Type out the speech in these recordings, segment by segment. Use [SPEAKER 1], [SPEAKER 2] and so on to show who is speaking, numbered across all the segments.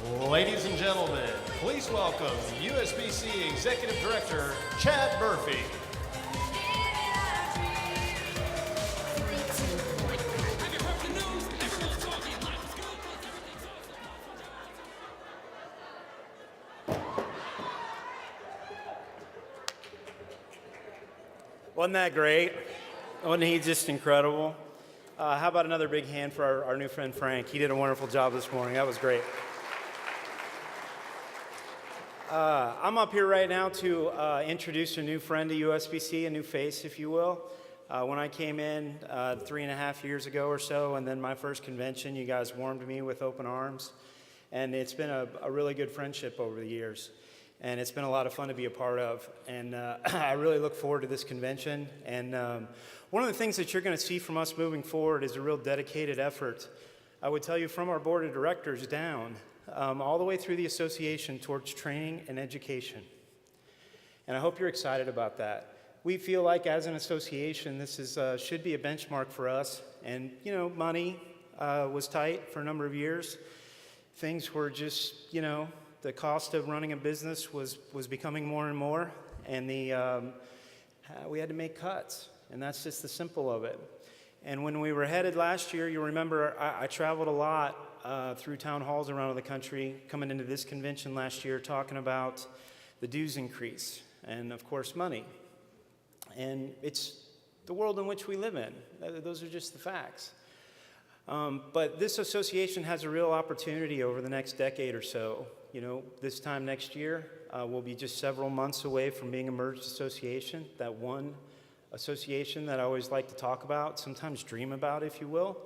[SPEAKER 1] Ladies and gentlemen, please welcome USBC Executive Director, Chad Murphy.
[SPEAKER 2] Wasn't that great? Wasn't he just incredible? How about another big hand for our new friend Frank? He did a wonderful job this morning. That was great. I'm up here right now to introduce a new friend to USBC, a new face, if you will. When I came in 3.5 years ago or so, and then my first convention, you guys warmed me with open arms. And it's been a really good friendship over the years. And it's been a lot of fun to be a part of. And I really look forward to this convention. And one of the things that you're going to see from us moving forward is a real dedicated effort. I would tell you from our board of directors down, all the way through the association towards training and education. And I hope you're excited about that. We feel like as an association, this should be a benchmark for us. And, you know, money was tight for a number of years. Things were just, you know, the cost of running a business was becoming more and more, and we had to make cuts, and that's just the simple of it. And when we were headed last year, you remember I traveled a lot through town halls around the country, coming into this convention last year, talking about the dues increase, and of course money. And it's the world in which we live in. Those are just the facts. But this association has a real opportunity over the next decade or so. You know, this time next year, we'll be just several months away from being a merged association, that one association that I always like to talk about, sometimes dream about, if you will.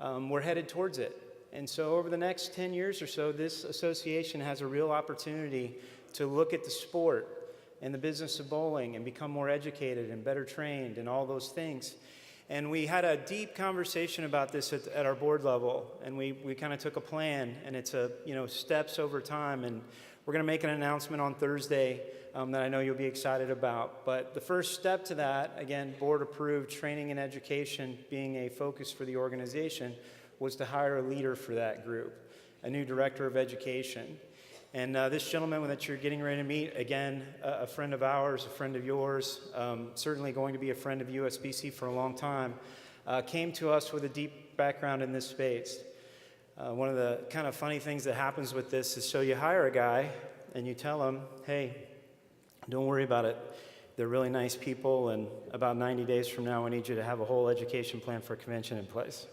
[SPEAKER 2] We're headed towards it. And so over the next 10 years or so, this association has a real opportunity to look at the sport and the business of bowling and become more educated and better trained and all those things. And we had a deep conversation about this at our board level, and we kind of took a plan, and it's steps over time, and we're going to make an announcement on Thursday that I know you'll be excited about. But the first step to that, again, board approved, training and education being a focus for the organization, was to hire a leader for that group, a new director of education. And this gentleman that you're getting ready to meet, again, a friend of ours, a friend of yours, certainly going to be a friend of USBC for a long time, came to us with a deep background in this space. One of the kind of funny things that happens with this is, so you hire a guy and you tell him, hey, don't worry about it. They're really nice people, and about 90 days from now, I need you to have a whole education plan for a convention in place.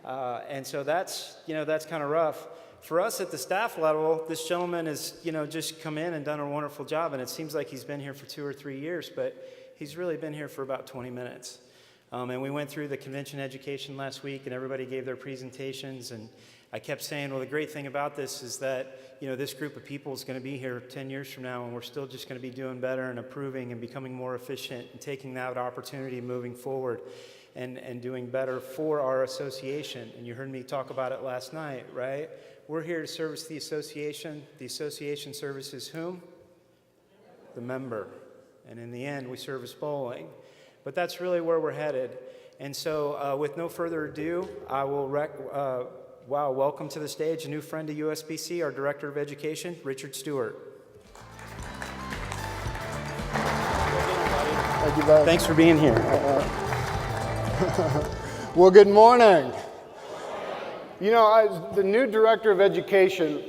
[SPEAKER 2] And so that's kind of rough. For us at the staff level, this gentleman has, just come in and done a wonderful job, and it seems like he's been here for 2 or 3 years, but he's really been here for about 20 minutes. And we went through the convention education last week, and everybody gave their presentations, and I kept saying, well, the great thing about this is that, this group of people is going to be here 10 years from now, and we're still just going to be doing better and improving and becoming more efficient and taking that opportunity moving forward and doing better for our association. And you heard me talk about it last night, right? We're here to service the association. The association services whom? The member. And in the end, we service bowling. But that's really where we're headed. And so with no further ado, I will welcome to the stage a new friend to USBC, our Director of Education, Richard Stewart.
[SPEAKER 3] Thank you, bud.
[SPEAKER 2] Thanks for being here.
[SPEAKER 3] Well, good morning. As the new Director of Education,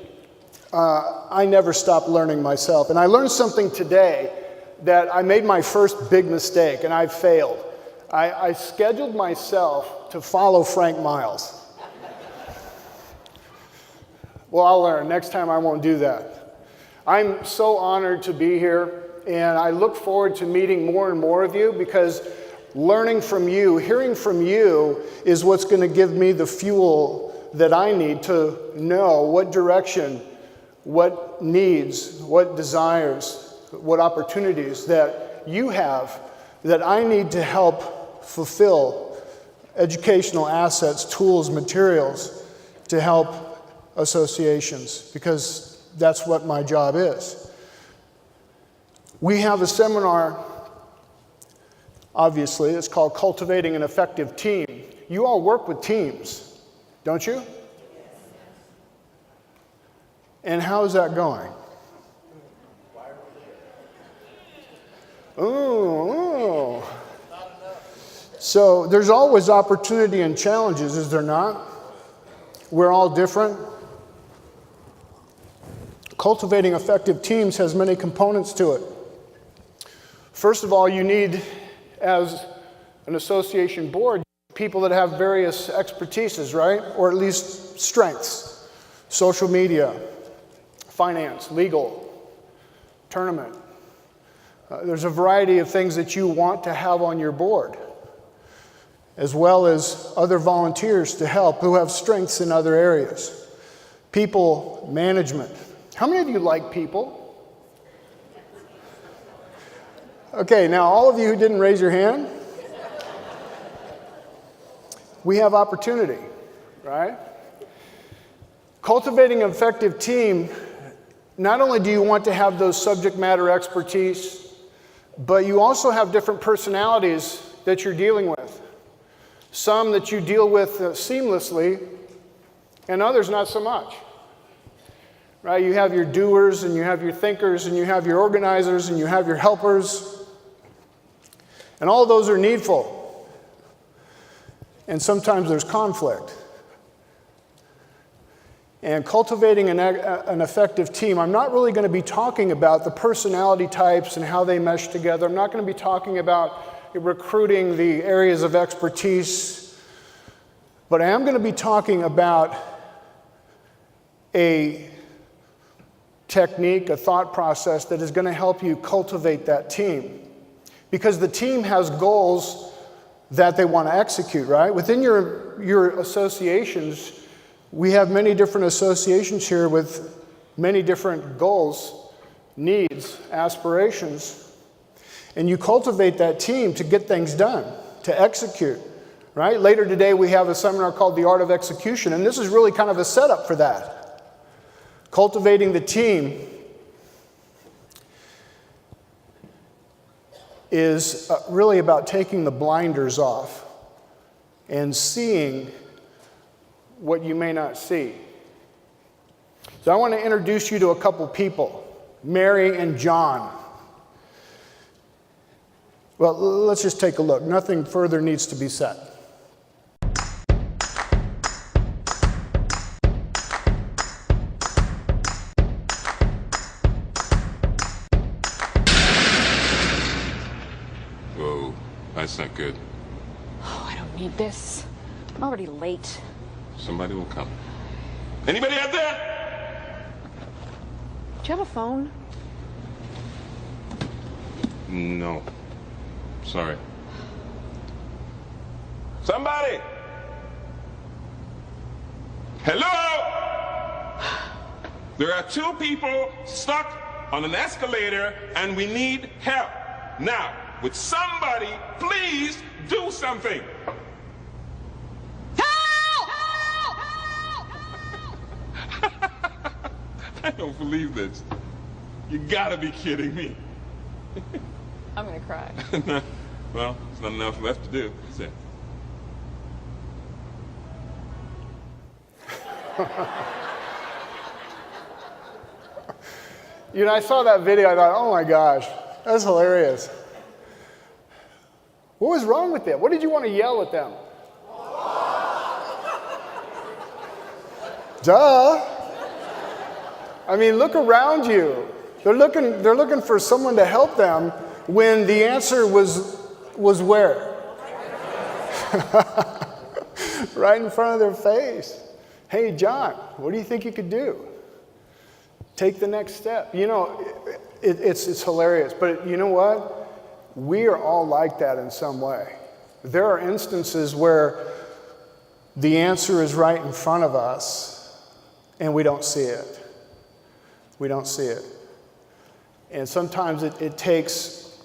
[SPEAKER 3] I never stop learning myself. And I learned something today that I made my first big mistake, and I failed. I scheduled myself to follow Frank Miles. Well, I'll learn. Next time I won't do that. I'm so honored to be here, and I look forward to meeting more and more of you, because learning from you, hearing from you, is what's going to give me the fuel that I need to know what direction, what needs, what desires, what opportunities that you have that I need to help fulfill educational assets, tools, materials to help associations, because that's what my job is. We have a seminar, obviously, it's called Cultivating an Effective Team. You all work with teams, don't you? And how's that going? Oh. So there's always opportunity and challenges, is there not? We're all different. Cultivating effective teams has many components to it. First of all, you need, as an association board, people that have various expertises, right? Or at least strengths. Social media, finance, legal, tournament. There's a variety of things that you want to have on your board, as well as other volunteers to help who have strengths in other areas. People management. How many of you like people? Okay, now all of you who didn't raise your hand, we have opportunity, right? Cultivating an effective team, not only do you want to have those subject matter expertise, but you also have different personalities that you're dealing with. Some that you deal with seamlessly, and others not so much. Right? You have your doers, and you have your thinkers, and you have your organizers, and you have your helpers. And all of those are needful. And sometimes there's conflict. And cultivating an effective team, I'm not really going to be talking about the personality types and how they mesh together. I'm not going to be talking about recruiting the areas of expertise. But I am going to be talking about a technique, a thought process that is going to help you cultivate that team. Because the team has goals that they want to execute, right? Within your associations, we have many different associations here with many different goals, needs, aspirations. And you cultivate that team to get things done, to execute, right? Later today, we have a seminar called The Art of Execution, and this is really kind of a setup for that. Cultivating the team is really about taking the blinders off and seeing what you may not see. So I want to introduce you to a couple people, Mary and John. Well, let's just take a look. Nothing further needs to be said.
[SPEAKER 4] Whoa, that's not good.
[SPEAKER 5] Oh, I don't need this. I'm already late.
[SPEAKER 4] Somebody will come. Anybody out there?
[SPEAKER 5] Do you have a phone?
[SPEAKER 4] No. Sorry. Somebody! Hello? There are two people stuck on an escalator and we need help. Now, would somebody please do something? I don't believe this. You gotta be kidding me.
[SPEAKER 5] I'm gonna cry.
[SPEAKER 4] Well, there's not enough left to do, is there?
[SPEAKER 3] You know, I saw that video, I thought, oh my gosh, that's hilarious. What was wrong with them? What did you want to yell at them? Duh. I mean, look around you. They're looking for someone to help them when the answer was where? Right in front of their face. Hey, John, what do you think you could do? Take the next step. You know, it's hilarious, but you know what? We are all like that in some way. There are instances where the answer is right in front of us and we don't see it. We don't see it. And sometimes it takes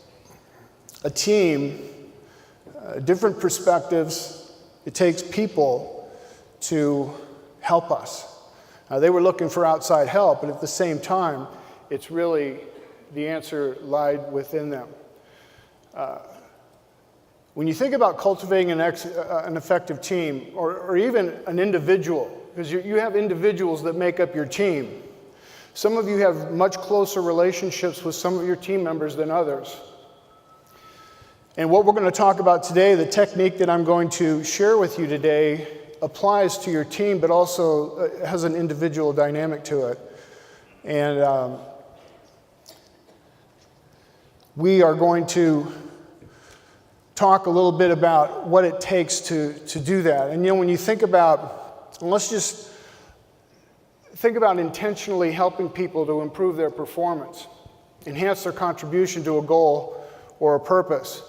[SPEAKER 3] a team, different perspectives. It takes people to help us. They were looking for outside help, but at the same time, it's really the answer lied within them. When you think about cultivating an effective team, or even an individual, because you have individuals that make up your team, Some of you have much closer relationships with some of your team members than others. And what we're going to talk about today, the technique that I'm going to share with you today, applies to your team, but also has an individual dynamic to it. And we are going to talk a little bit about what it takes to do that. And when you think about, let's just think about intentionally helping people to improve their performance, enhance their contribution to a goal or a purpose.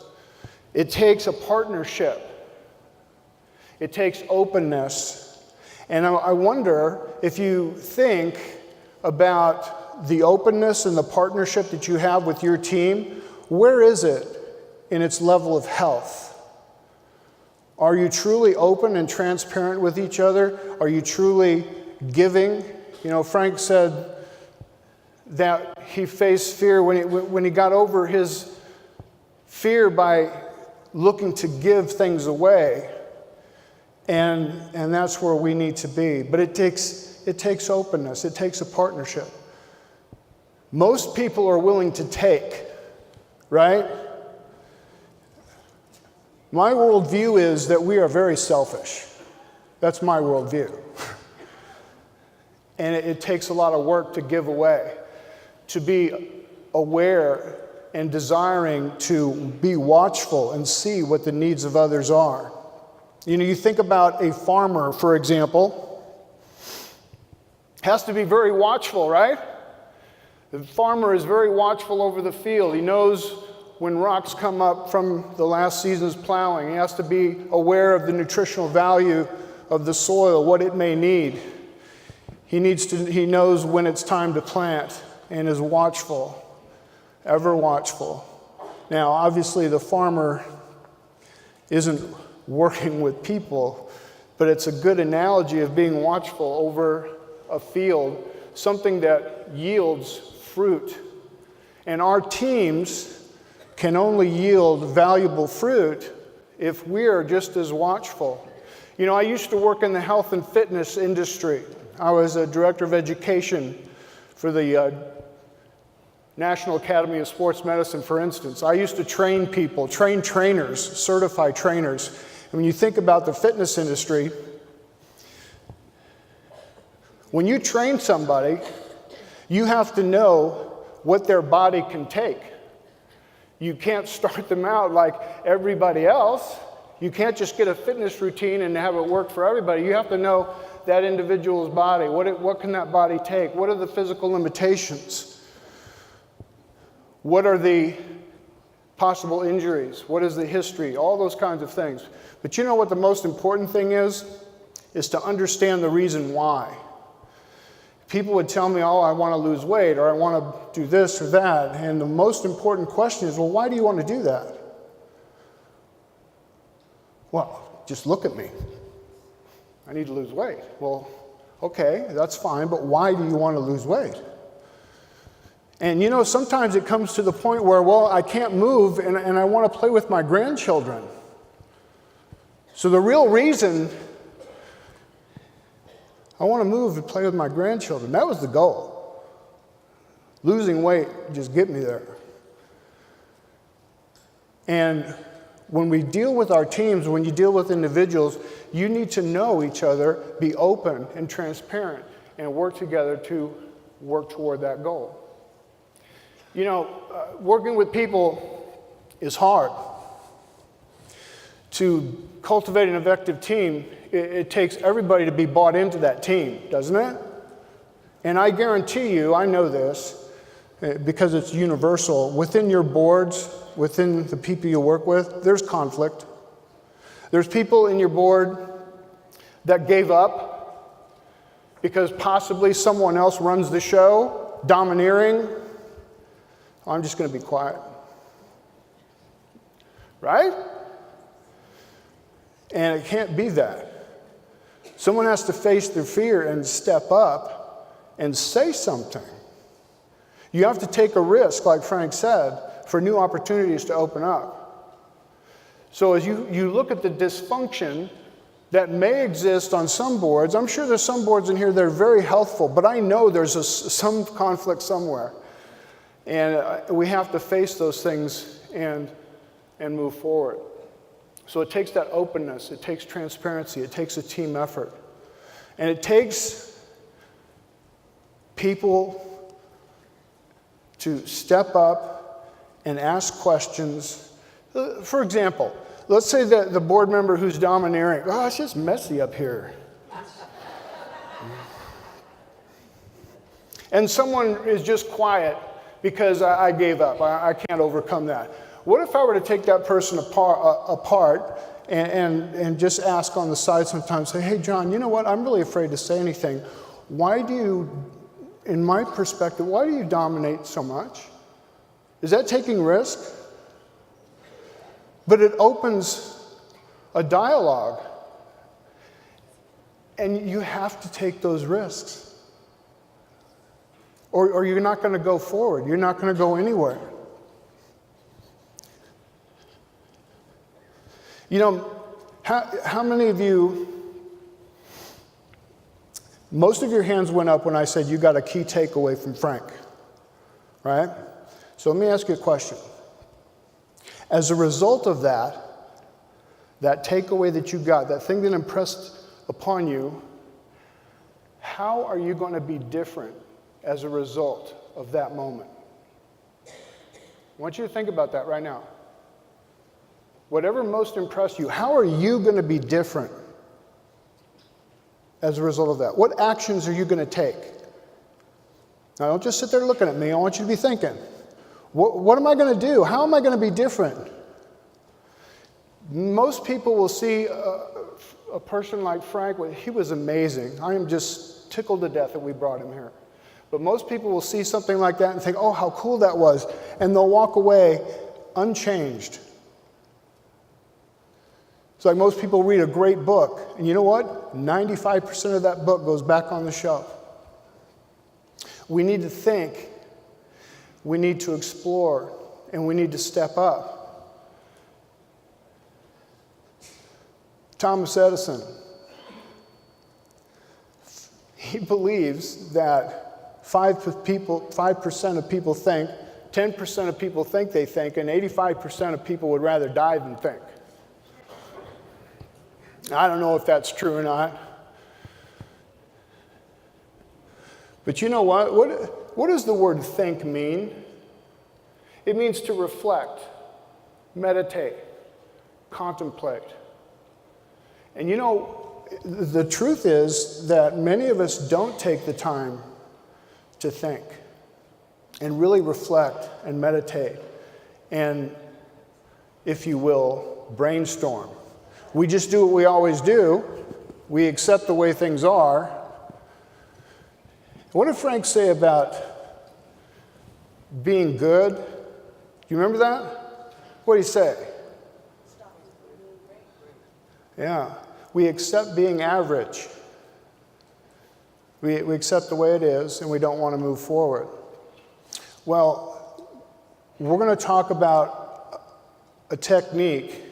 [SPEAKER 3] It takes a partnership. It takes openness. And I wonder if you think about the openness and the partnership that you have with your team, where is it in its level of health? Are you truly open and transparent with each other? Are you truly giving? Frank said that he faced fear when he got over his fear by looking to give things away. And that's where we need to be. But it takes openness. It takes a partnership. Most people are willing to take, right? My worldview is that we are very selfish. That's my worldview. And it takes a lot of work to give away, to be aware and desiring to be watchful and see what the needs of others are. You think about a farmer, for example, has to be very watchful, right? The farmer is very watchful over the field. He knows when rocks come up from the last season's plowing. He has to be aware of the nutritional value of the soil, what it may need. He knows when it's time to plant and is watchful, ever watchful. Now, obviously, the farmer isn't working with people, but it's a good analogy of being watchful over a field, something that yields fruit. And our teams can only yield valuable fruit if we are just as watchful. I used to work in the health and fitness industry. I was a director of education for the National Academy of Sports Medicine, for instance. I used to train people, train trainers, certify trainers. And when you think about the fitness industry, when you train somebody, you have to know what their body can take. You can't start them out like everybody else. You can't just get a fitness routine and have it work for everybody. You have to know that individual's body. What can that body take? What are the physical limitations? What are the possible injuries? What is the history? All those kinds of things. But you know what the most important thing is to understand the reason why. People would tell me, I want to lose weight, or I want to do this or that. And the most important question is, well, why do you want to do that? Well, just look at me. I need to lose weight. Well, okay, that's fine, but why do you want to lose weight? And sometimes it comes to the point where, I can't move and I want to play with my grandchildren. So the real reason I want to move and play with my grandchildren, that was the goal. Losing weight, just get me there. And when we deal with our teams, when you deal with individuals, you need to know each other, be open and transparent, and work together to work toward that goal. Working with people is hard. To cultivate an effective team, it takes everybody to be bought into that team, doesn't it? And I guarantee you, I know this, because it's universal, within your boards, within the people you work with, there's conflict. There's people in your board that gave up because possibly someone else runs the show, domineering. I'm just going to be quiet. Right? And it can't be that. Someone has to face their fear and step up and say something. You have to take a risk, like Frank said, for new opportunities to open up. So as you look at the dysfunction that may exist on some boards. I'm sure there's some boards in here that are very healthful, but I know there's some conflict somewhere. And we have to face those things and move forward. So it takes that openness, it takes transparency, it takes a team effort. And it takes people to step up and ask questions. For example, let's say that the board member who's domineering, oh, it's just messy up here. And someone is just quiet because I gave up. I can't overcome that. What if I were to take that person apart and just ask on the side sometimes, say, hey, John, you know what? I'm really afraid to say anything. Why do you, in my perspective, why do you dominate so much? Is that taking risk? But it opens a dialogue. And you have to take those risks. Or you're not going to go forward. You're not going to go anywhere. You know, how many of you, most of your hands went up when I said you got a key takeaway from Frank, right? So let me ask you a question. As a result of that takeaway that you got, that thing that impressed upon you, how are you going to be different as a result of that moment? I want you to think about that right now. Whatever most impressed you, how are you going to be different as a result of that? What actions are you going to take? Now, don't just sit there looking at me. I want you to be thinking, what am I going to do? How am I going to be different? Most people will see a person like Frank. He was amazing. I am just tickled to death that we brought him here. But most people will see something like that and think, oh, how cool that was. And they'll walk away unchanged. It's like most people read a great book, and you know what? 95% of that book goes back on the shelf. We need to think, we need to explore, and we need to step up. Thomas Edison, he believes that 5% of people think, 10% of people think they think, and 85% of people would rather die than think. I don't know if that's true or not. But you know what? What does the word think mean? It means to reflect, meditate, contemplate. And you know, the truth is that many of us don't take the time to think and really reflect and meditate and, if you will, brainstorm. We just do what we always do. We accept the way things are. What did Frank say about being good? Do you remember that? What did he say? Yeah. We accept being average. We accept the way it is, and we don't want to move forward. Well, we're going to talk about a technique,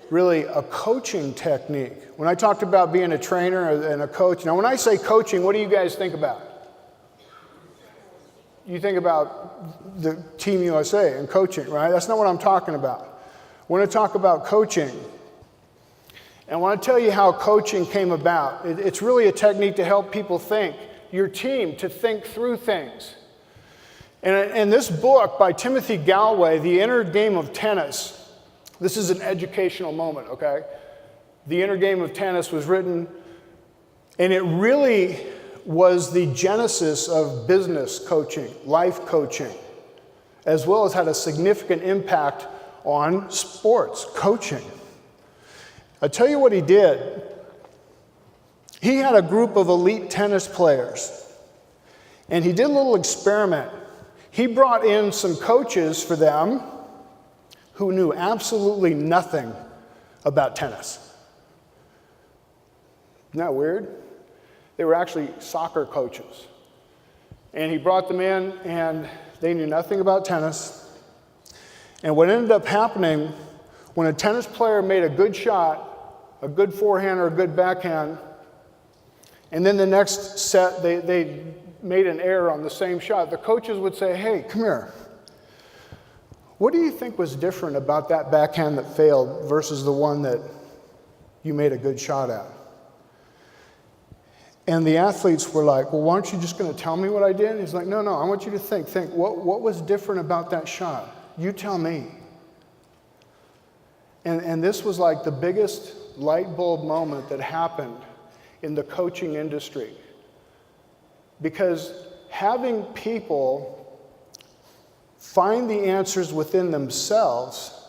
[SPEAKER 3] really a coaching technique. When I talked about being a trainer and a coach, now when I say coaching, what do you guys think about? You think about the Team USA and coaching, right? That's not what I'm talking about. We're going to talk about coaching. And I want to tell you how coaching came about. It's really a technique to help people think, your team, to think through things. And this book by Timothy Gallwey, The Inner Game of Tennis, this is an educational moment, okay? The Inner Game of Tennis was written, and it really was the genesis of business coaching, life coaching, as well as had a significant impact on sports coaching. I'll tell you what he did. He had a group of elite tennis players, and he did a little experiment. He brought in some coaches for them who knew absolutely nothing about tennis. Isn't that weird? They were actually soccer coaches. And he brought them in, and they knew nothing about tennis. And what ended up happening, when a tennis player made a good shot, a good forehand or a good backhand, and then the next set they made an error on the same shot, the coaches would say, hey, come here. What do you think was different about that backhand that failed versus the one that you made a good shot at? And the athletes were like, well, aren't you just going to tell me what I did? And he's like, no, I want you to think. What was different about that shot? You tell me. And this was like the biggest light bulb moment that happened in the coaching industry. Because having people find the answers within themselves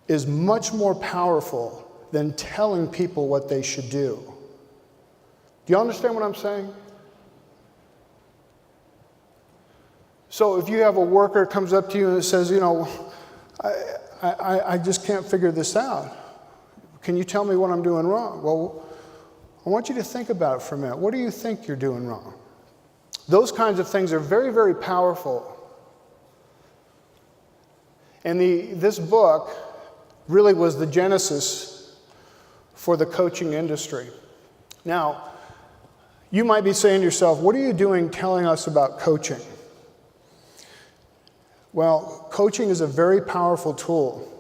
[SPEAKER 3] is much more powerful than telling people what they should do. Do you understand what I'm saying? So if you have a worker comes up to you and says, you know, I just can't figure this out. Can you tell me what I'm doing wrong? Well, I want you to think about it for a minute. What do you think you're doing wrong? Those kinds of things are very, very powerful. And this book really was the genesis for the coaching industry. Now, you might be saying to yourself, what are you doing telling us about coaching? Well, coaching is a very powerful tool.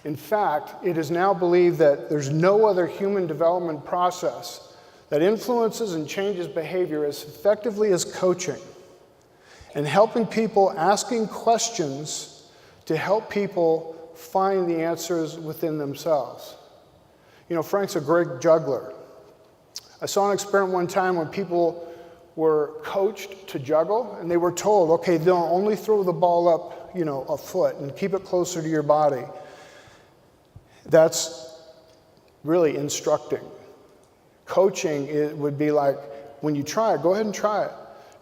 [SPEAKER 3] In fact, it is now believed that there's no other human development process that influences and changes behavior as effectively as coaching and helping people, asking questions to help people find the answers within themselves. You know, Frank's a great juggler. I saw an experiment one time when people were coached to juggle, and they were told, okay, don't only throw the ball up, you know, a foot and keep it closer to your body. That's really instructing. Coaching, it would be like, when you try it, go ahead and try it.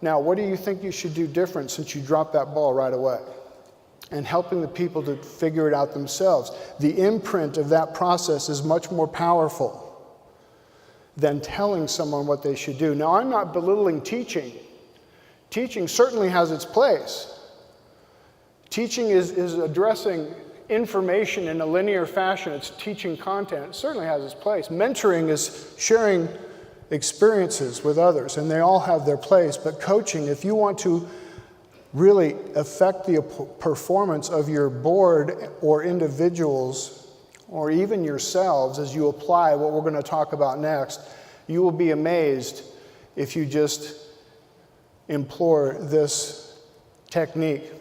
[SPEAKER 3] Now, what do you think you should do different since you dropped that ball right away? And helping the people to figure it out themselves. The imprint of that process is much more powerful than telling someone what they should do. Now, I'm not belittling teaching. Teaching certainly has its place. Teaching is addressing information in a linear fashion. It's teaching content. It certainly has its place. Mentoring is sharing experiences with others, and they all have their place. But coaching, if you want to really affect the performance of your board or individuals, or even yourselves as you apply what we're going to talk about next, you will be amazed if you just employ this technique.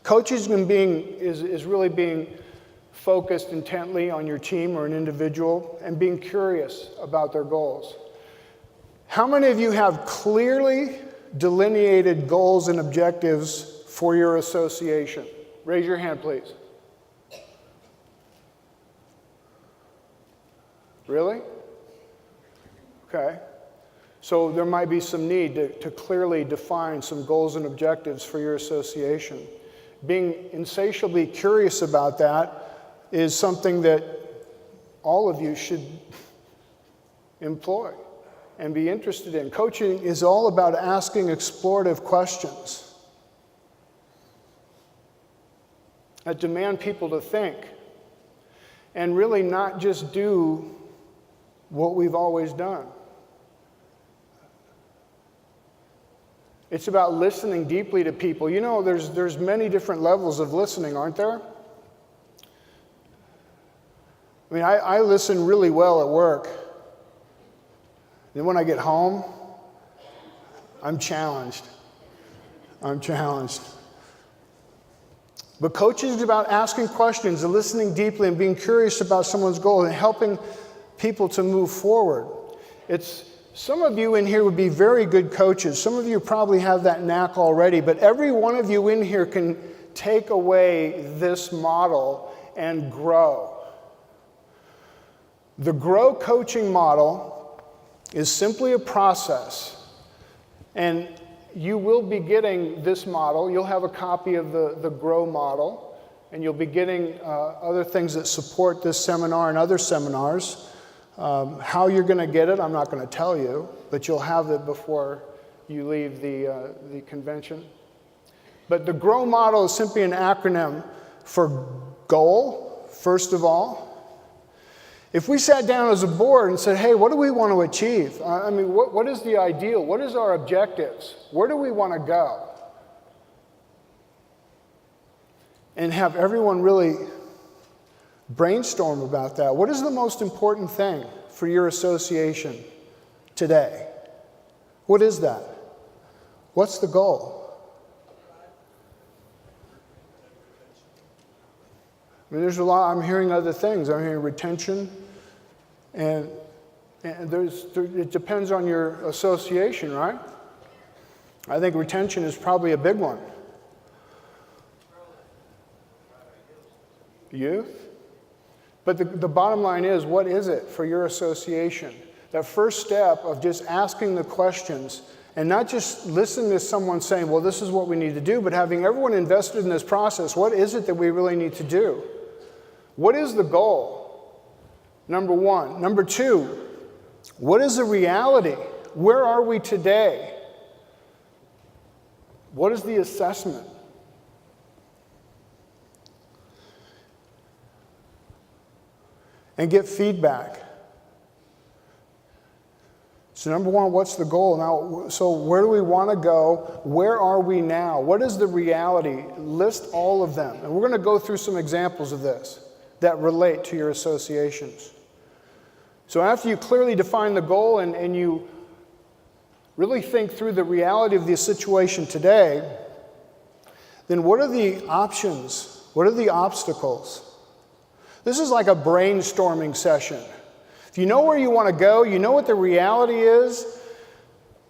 [SPEAKER 3] Coaching is really being focused intently on your team or an individual and being curious about their goals. How many of you have clearly delineated goals and objectives for your association? Raise your hand, please. Really? Okay. So there might be some need to clearly define some goals and objectives for your association. Being insatiably curious about that is something that all of you should employ and be interested in. Coaching is all about asking explorative questions that demand people to think and really not just do what we've always done. It's about listening deeply to people. You know, there's many different levels of listening, aren't there? I mean, I listen really well at work. Then when I get home, I'm challenged. But coaching is about asking questions and listening deeply and being curious about someone's goal and helping people to move forward. Some of you in here would be very good coaches. Some of you probably have that knack already, but every one of you in here can take away this model and grow. The Grow coaching model is simply a process, and you will be getting this model. You'll have a copy of the Grow model, and you'll be getting other things that support this seminar and other seminars. How you're going to get it, I'm not going to tell you, but you'll have it before you leave the convention. But the Grow model is simply an acronym for goal, first of all. If we sat down as a board and said, hey, what do we want to achieve? I mean, what is the ideal? What is our objectives? Where do we want to go? And have everyone really brainstorm about that. What is the most important thing for your association today? What is that? What's the goal? I mean, there's a lot. I'm hearing other things. I'm hearing retention, and it depends on your association, right? I think retention is probably a big one. Youth? But the bottom line is, what is it for your association? That first step of just asking the questions and not just listening to someone saying, well, this is what we need to do, but having everyone invested in this process. What is it that we really need to do? What is the goal? Number one. Number two, what is the reality? Where are we today? What is the assessment? And get feedback. So number one, what's the goal? Now, so where do we want to go? Where are we now? What is the reality? List all of them. And we're going to go through some examples of this that relate to your associations. So after you clearly define the goal and you really think through the reality of the situation today, then what are the options? What are the obstacles? This is like a brainstorming session. If you know where you want to go, you know what the reality is,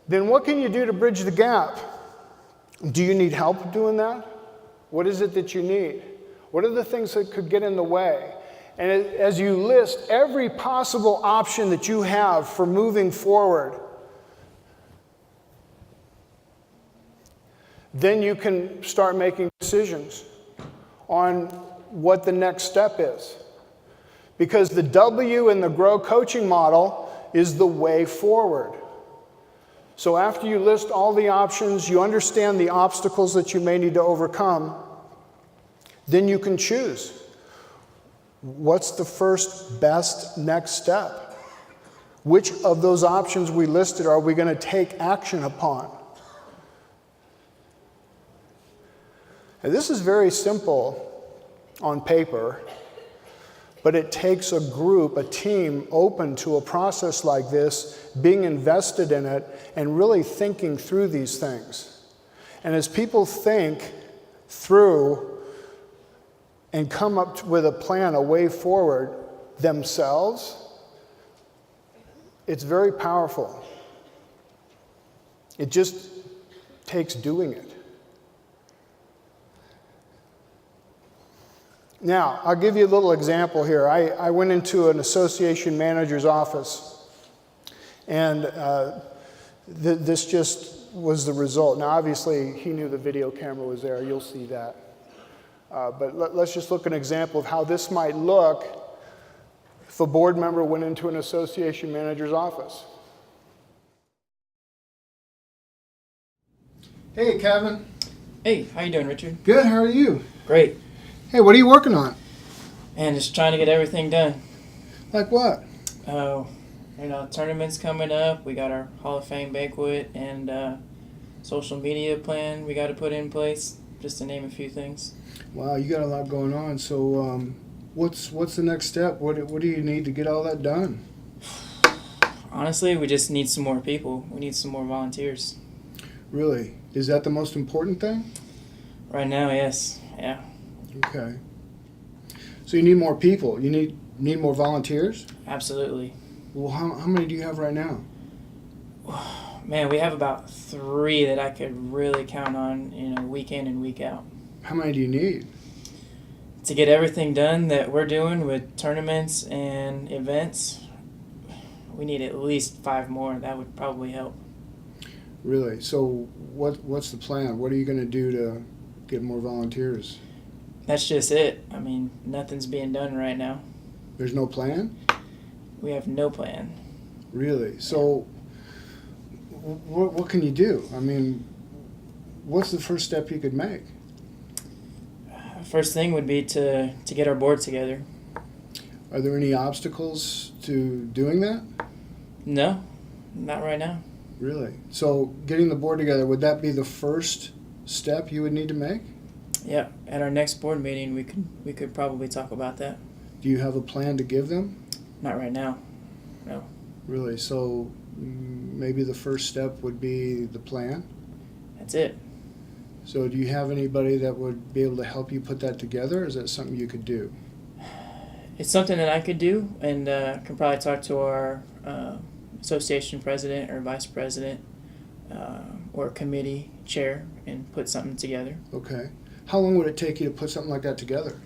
[SPEAKER 3] then what can you do to bridge the gap? Do you need help doing that? What is it that you need? What are the things that could get in the way? And as you list every possible option that you have for moving forward, then you can start making decisions on what the next step is. Because the W in the Grow coaching model is the way forward. So after you list all the options, you understand the obstacles that you may need to overcome, then you can choose. What's the first best next step? Which of those options we listed are we going to take action upon? And this is very simple on paper, but it takes a group, a team open to a process like this, being invested in it, and really thinking through these things. And as people think through and come up with a plan, a way forward themselves, it's very powerful. It just takes doing it. Now, I'll give you a little example here. I went into an association manager's office, and this just was the result. Now, obviously, he knew the video camera was there. You'll see that. But let's just look at an example of how this might look if a board member went into an association manager's office. Hey, Kevin.
[SPEAKER 6] Hey, how you doing, Richard?
[SPEAKER 3] Good, how are you?
[SPEAKER 6] Great.
[SPEAKER 3] Hey, what are you working on?
[SPEAKER 6] And just trying to get everything done.
[SPEAKER 3] Like what?
[SPEAKER 6] Oh, tournaments coming up. We got our Hall of Fame banquet and social media plan we got to put in place, just to name a few things.
[SPEAKER 3] Wow, you got a lot going on. So what's the next step? What do you need to get all that done?
[SPEAKER 6] Honestly, we just need some more people. We need some more volunteers.
[SPEAKER 3] Really? Is that the most important thing?
[SPEAKER 6] Right now, yes. Yeah.
[SPEAKER 3] Okay. So you need more people. You need more volunteers?
[SPEAKER 6] Absolutely.
[SPEAKER 3] Well, how many do you have right now?
[SPEAKER 6] Man, we have about 3 that I could really count on, week in and week out.
[SPEAKER 3] How many do you need?
[SPEAKER 6] To get everything done that we're doing with tournaments and events, we need at least 5 more. That would probably help.
[SPEAKER 3] Really? So what's the plan? What are you going to do to get more volunteers?
[SPEAKER 6] That's just it. I mean, nothing's being done right now.
[SPEAKER 3] There's no plan?
[SPEAKER 6] We have no plan.
[SPEAKER 3] Really? So what can you do? I mean, what's the first step you could make?
[SPEAKER 6] First thing would be to get our board together.
[SPEAKER 3] Are there any obstacles to doing that?
[SPEAKER 6] No, not right now.
[SPEAKER 3] Really? So getting the board together, would that be the first step you would need to make?
[SPEAKER 6] Yeah, at our next board meeting, we could probably talk about that.
[SPEAKER 3] Do you have a plan to give them?
[SPEAKER 6] Not right now. No.
[SPEAKER 3] Really? So maybe the first step would be the plan?
[SPEAKER 6] That's it.
[SPEAKER 3] So do you have anybody that would be able to help you put that together, or is that something you could do?
[SPEAKER 6] It's something that I could do, and can probably talk to our association president or vice president or committee chair and put something together.
[SPEAKER 3] Okay. How long would it take you to put something like that together?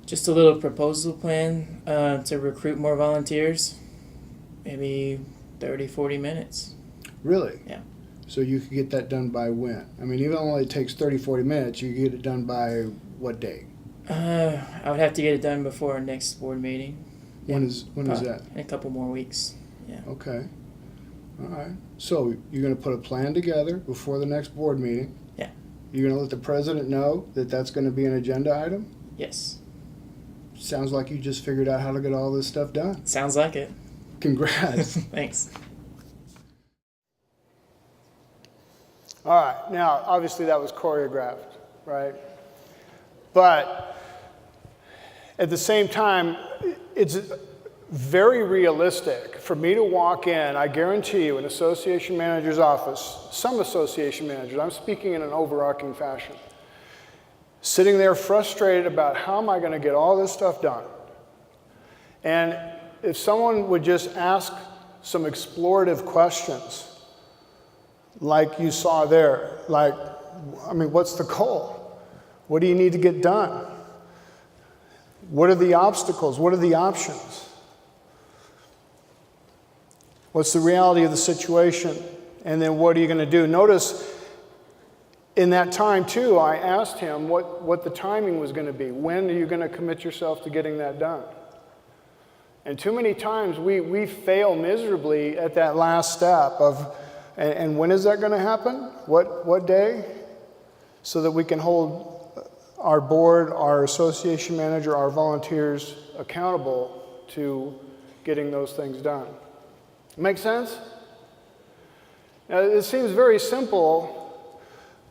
[SPEAKER 6] Just a little proposal plan to recruit more volunteers, maybe 30, 40 minutes.
[SPEAKER 3] Really?
[SPEAKER 6] Yeah.
[SPEAKER 3] So you could get that done by when? I mean, even though it takes 30, 40 minutes, you get it done by what date?
[SPEAKER 6] I would have to get it done before our next board meeting.
[SPEAKER 3] When is that?
[SPEAKER 6] In a couple more weeks. Yeah.
[SPEAKER 3] Okay. All right. So you're going to put a plan together before the next board meeting.
[SPEAKER 6] Yeah.
[SPEAKER 3] You're going to let the president know that that's going to be an agenda item?
[SPEAKER 6] Yes.
[SPEAKER 3] Sounds like you just figured out how to get all this stuff done.
[SPEAKER 6] Sounds like it.
[SPEAKER 3] Congrats.
[SPEAKER 6] Thanks.
[SPEAKER 3] All right. Now, obviously that was choreographed, right? But at the same time, it's very realistic for me to walk in, I guarantee you, an association manager's office, some association managers, I'm speaking in an overarching fashion, sitting there frustrated about how am I going to get all this stuff done. And if someone would just ask some explorative questions, like you saw there, like, I mean, what's the goal? What do you need to get done? What are the obstacles? What are the options? What's the reality of the situation? And then what are you going to do? Notice in that time, too, I asked him what the timing was going to be. When are you going to commit yourself to getting that done? And too many times we fail miserably at that last step of, and when is that going to happen? What day? So that we can hold our board, our association manager, our volunteers accountable to getting those things done. Make sense? Now, it seems very simple,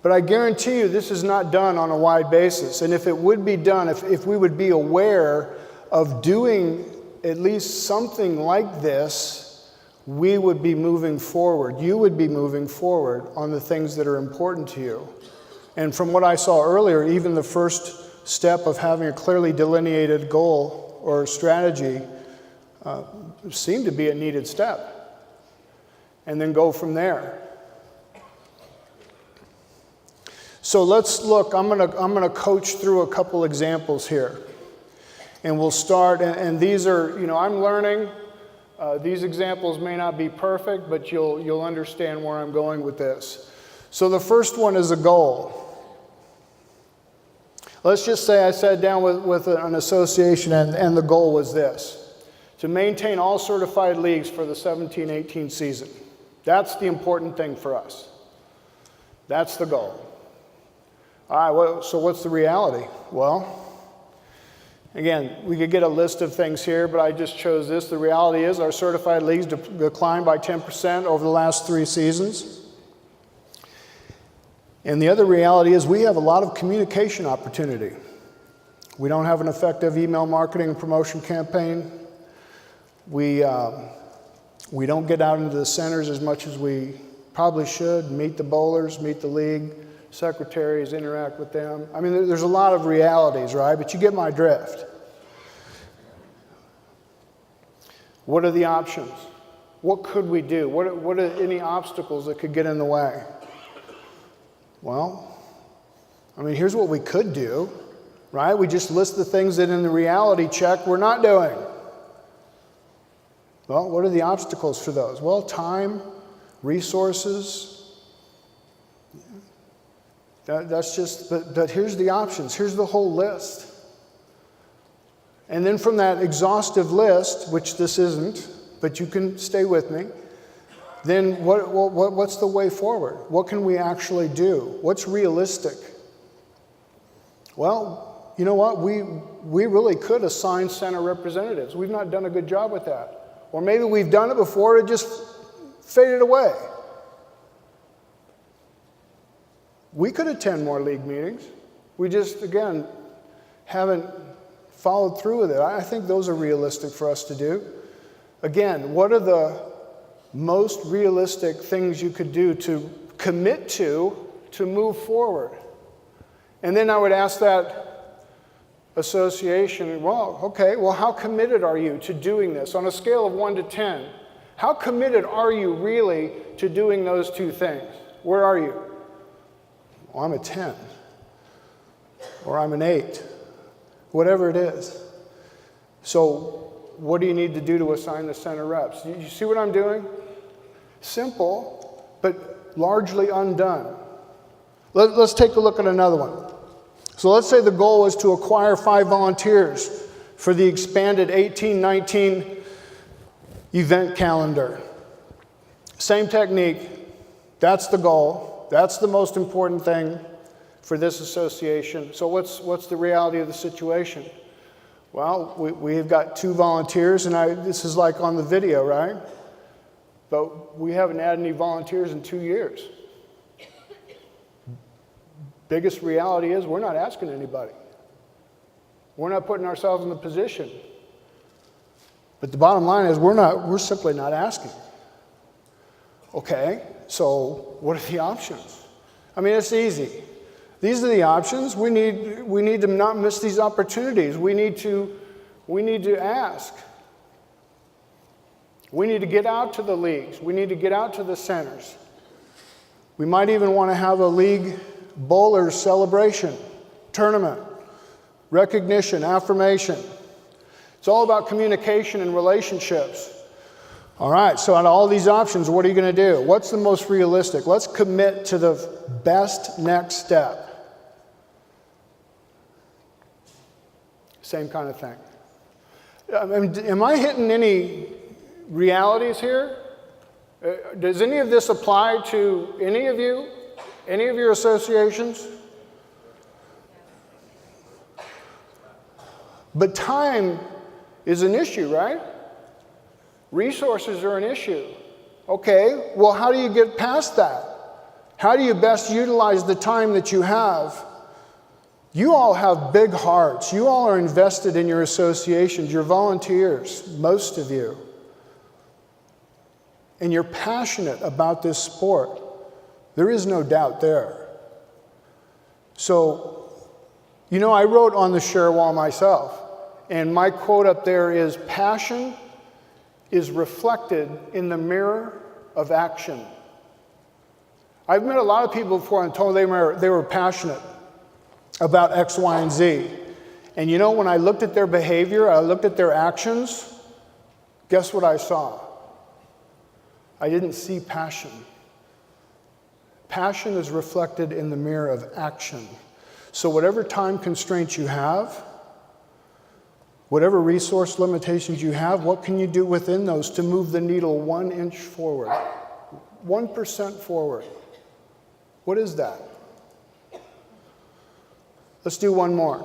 [SPEAKER 3] but I guarantee you this is not done on a wide basis. And if it would be done, if we would be aware of doing at least something like this, we would be moving forward. You would be moving forward on the things that are important to you. And from what I saw earlier, even the first step of having a clearly delineated goal or strategy seemed to be a needed step. And then go from there. So let's look, I'm gonna coach through a couple examples here. And we'll start, and these are, I'm learning. These examples may not be perfect, but you'll understand where I'm going with this. So the first one is a goal. Let's just say I sat down with an association and the goal was this: to maintain all certified leagues for the 17-18 season. That's the important thing for us. That's the goal. All right, so what's the reality? Well, again, we could get a list of things here, but I just chose this. The reality is our certified leagues declined by 10% over the last 3 seasons. And the other reality is we have a lot of communication opportunity. We don't have an effective email marketing and promotion campaign. We don't get out into the centers as much as we probably should, meet the bowlers, meet the league secretaries, interact with them. I mean, there's a lot of realities, right? But you get my drift. What are the options? What could we do? What are any obstacles that could get in the way? Well, I mean, here's what we could do, right? We just list the things that in the reality check we're not doing. Well, what are the obstacles for those? Well, time, resources. That's just, but here's the options. Here's the whole list. And then from that exhaustive list, which this isn't, but you can stay with me, then what's the way forward? What can we actually do? What's realistic? Well, you know what, we really could assign center representatives. We've not done a good job with that. Or maybe we've done it before, it just faded away. We could attend more league meetings. We just, again, haven't followed through with it. I think those are realistic for us to do. Again, what are the most realistic things you could do to commit to move forward? And then I would ask that association, well, okay, well, how committed are you to doing this? On a scale of 1 to 10, how committed are you really to doing those two things? Where are you? Well, I'm a 10, or I'm an 8, whatever it is. So what do you need to do to assign the center reps? You see what I'm doing? Simple, but largely undone. Let's take a look at another one. So let's say the goal is to acquire 5 volunteers for the expanded 18-19 event calendar. Same technique. That's the goal. That's the most important thing for this association. So what's the reality of the situation? Well, we've got 2 volunteers, and this is like on the video, right? But we haven't had any volunteers in 2 years. Biggest reality is we're not asking anybody. We're not putting ourselves in the position. But the bottom line is we're simply not asking. Okay, so what are the options? I mean, it's easy. These are the options. We need to not miss these opportunities. We need to ask. We need to get out to the leagues. We need to get out to the centers. We might even want to have a league bowlers celebration, tournament, recognition, affirmation. It's all about communication and relationships. All right, so out of all these options, what are you going to do? What's the most realistic? Let's commit to the best next step. Same kind of thing. Am I hitting any realities here? Does any of this apply to any of you? Any of your associations? But time is an issue, right? Resources are an issue. Okay, well, how do you get past that? How do you best utilize the time that you have? You all have big hearts. You all are invested in your associations. You're volunteers, most of you. And you're passionate about this sport. There is no doubt there. So, you know, I wrote on the share wall myself, and my quote up there is, "Passion is reflected in the mirror of action." I've met a lot of people before and told them they were passionate about X, Y, and Z. And you know, when I looked at their behavior, I looked at their actions, guess what I saw? I didn't see passion. Passion is reflected in the mirror of action. So whatever time constraints you have, whatever resource limitations you have, what can you do within those to move the needle 1 inch forward? 1% forward. What is that? Let's do one more.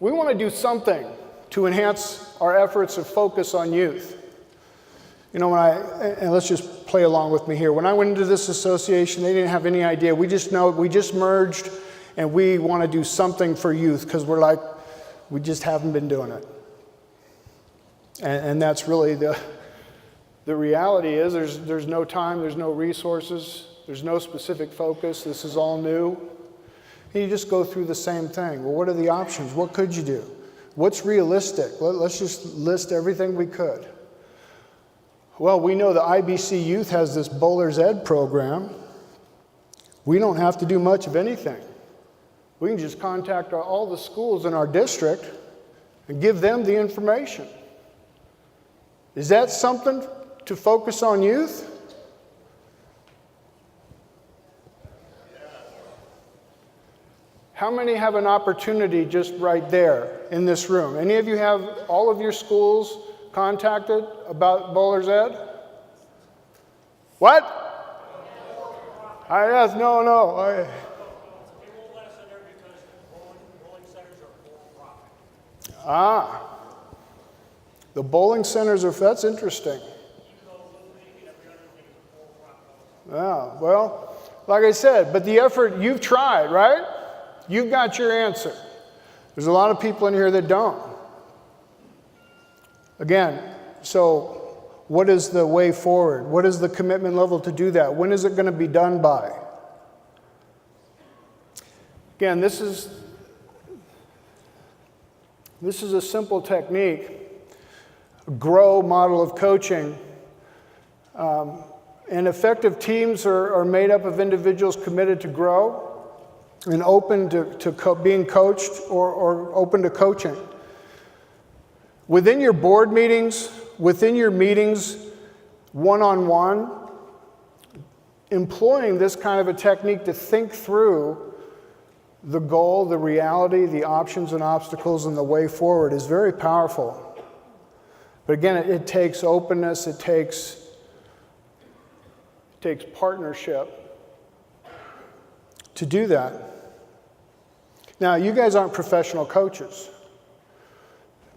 [SPEAKER 3] We want to do something to enhance our efforts of focus on youth. You know, and let's just play along with me here. When I went into this association, they didn't have any idea. We just know we just merged and we want to do something for youth because we're like, we just haven't been doing it. And that's really the reality is there's no time, there's no resources, there's no specific focus. This is all new. And you just go through the same thing. Well, what are the options? What could you do? What's realistic? Let's just list everything we could. Well, we know the IBC Youth has this Bowler's Ed program. We don't have to do much of anything. We can just contact all the schools in our district and give them the information. Is that something to focus on youth? How many have an opportunity just right there in this room? Any of you have all of your schools contacted about Bowler's Ed? What? I asked, no. The bowling centers that's interesting. Yeah, well, like I said, but the effort, you've tried, right? You've got your answer. There's a lot of people in here that don't. Again, so what is the way forward? What is the commitment level to do that? When is it going to be done by? Again, this is a simple technique, a grow model of coaching. And effective teams are made up of individuals committed to grow and open to being coached or open to coaching. Within your board meetings, within your meetings, one-on-one, employing this kind of a technique to think through the goal, the reality, the options and obstacles, and the way forward is very powerful. But again, it takes openness, it takes partnership to do that. Now, you guys aren't professional coaches.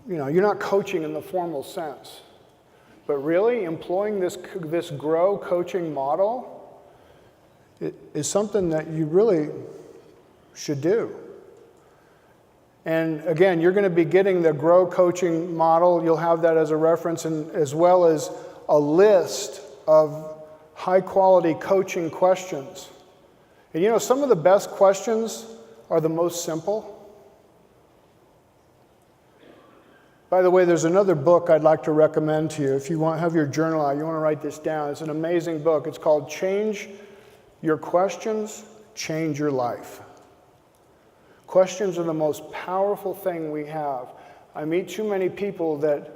[SPEAKER 3] You know, you're not coaching in the formal sense. But really, employing this grow coaching model is something that you really should do. And again, you're going to be getting the grow coaching model. You'll have that as a reference, and as well as a list of high-quality coaching questions. And you know, some of the best questions are the most simple. By the way, there's another book I'd like to recommend to you. If you have your journal out, you want to write this down. It's an amazing book. It's called Change Your Questions, Change Your Life. Questions are the most powerful thing we have. I meet too many people that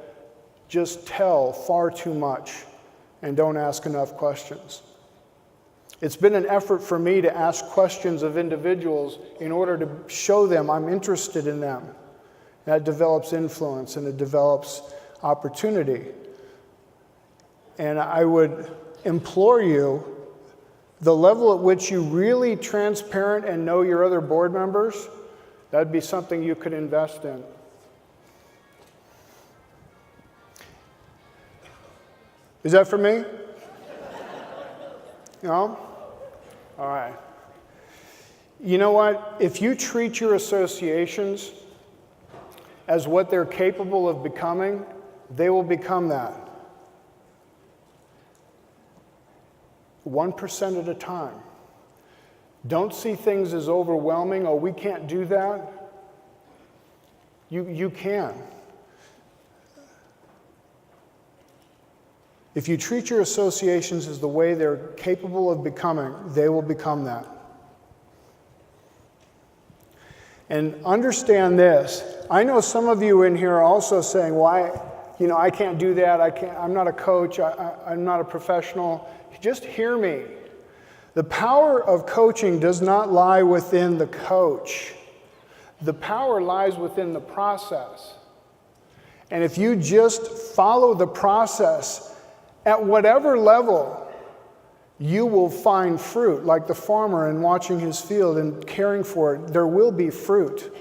[SPEAKER 3] just tell far too much and don't ask enough questions. It's been an effort for me to ask questions of individuals in order to show them I'm interested in them. That develops influence and it develops opportunity. And I would implore you, the level at which you really transparent and know your other board members, that'd be something you could invest in. Is that for me? No? All right. You know what? If you treat your associations as what they're capable of becoming, they will become that. 1% at a time. Don't see things as overwhelming. Oh, we can't do that. You can. If you treat your associations as the way they're capable of becoming, they will become that. And understand this. I know some of you in here are also saying, well, I can't do that. I'm not a coach. I'm not a professional. Just hear me. The power of coaching does not lie within the coach. The power lies within the process. And if you just follow the process at whatever level, you will find fruit, like the farmer in watching his field and caring for it. There will be fruit.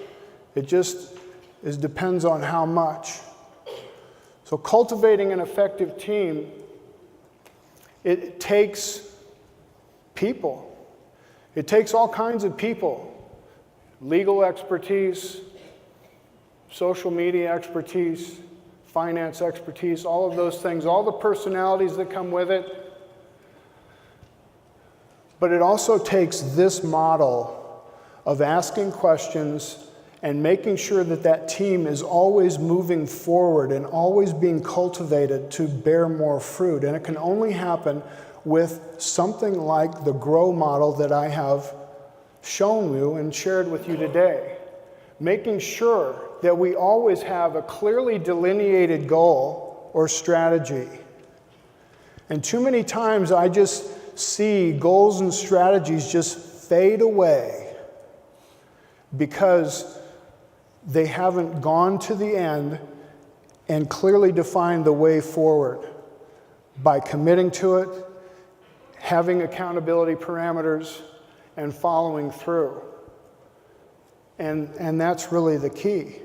[SPEAKER 3] It just depends on how much. So cultivating an effective team, it takes people. It takes all kinds of people. Legal expertise, social media expertise, finance expertise, all of those things, all the personalities that come with it. But it also takes this model of asking questions and making sure that that team is always moving forward and always being cultivated to bear more fruit. And it can only happen with something like the grow model that I have shown you and shared with you today. Making sure that we always have a clearly delineated goal or strategy. And too many times I just see goals and strategies just fade away because they haven't gone to the end and clearly defined the way forward by committing to it, having accountability parameters, and following through. And that's really the key.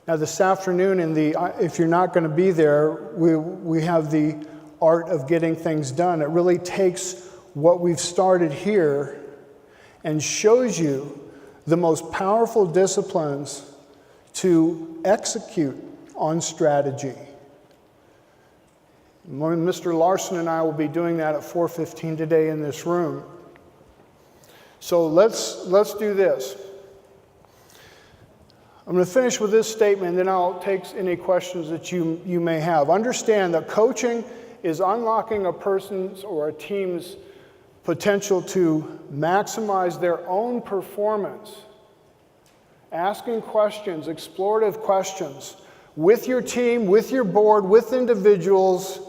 [SPEAKER 3] Now this afternoon, if you're not going to be there, we have the art of getting things done. It really takes what we've started here and shows you the most powerful disciplines to execute on strategy. Mr. Larson and I will be doing that at 4:15 today in this room. So let's do this. I'm going to finish with this statement, then I'll take any questions that you may have. Understand that coaching is unlocking a person's or a team's potential to maximize their own performance. Asking questions, explorative questions, with your team, with your board, with individuals,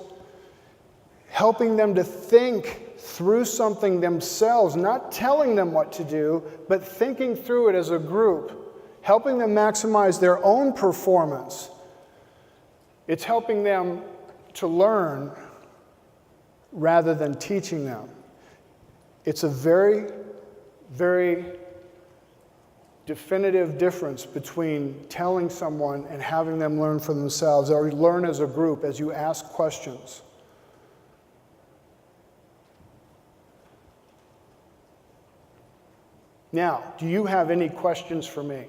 [SPEAKER 3] helping them to think through something themselves, not telling them what to do, but thinking through it as a group, helping them maximize their own performance. It's helping them to learn rather than teaching them. It's a very, very definitive difference between telling someone and having them learn for themselves, or learn as a group as you ask questions. Now, do you have any questions for me?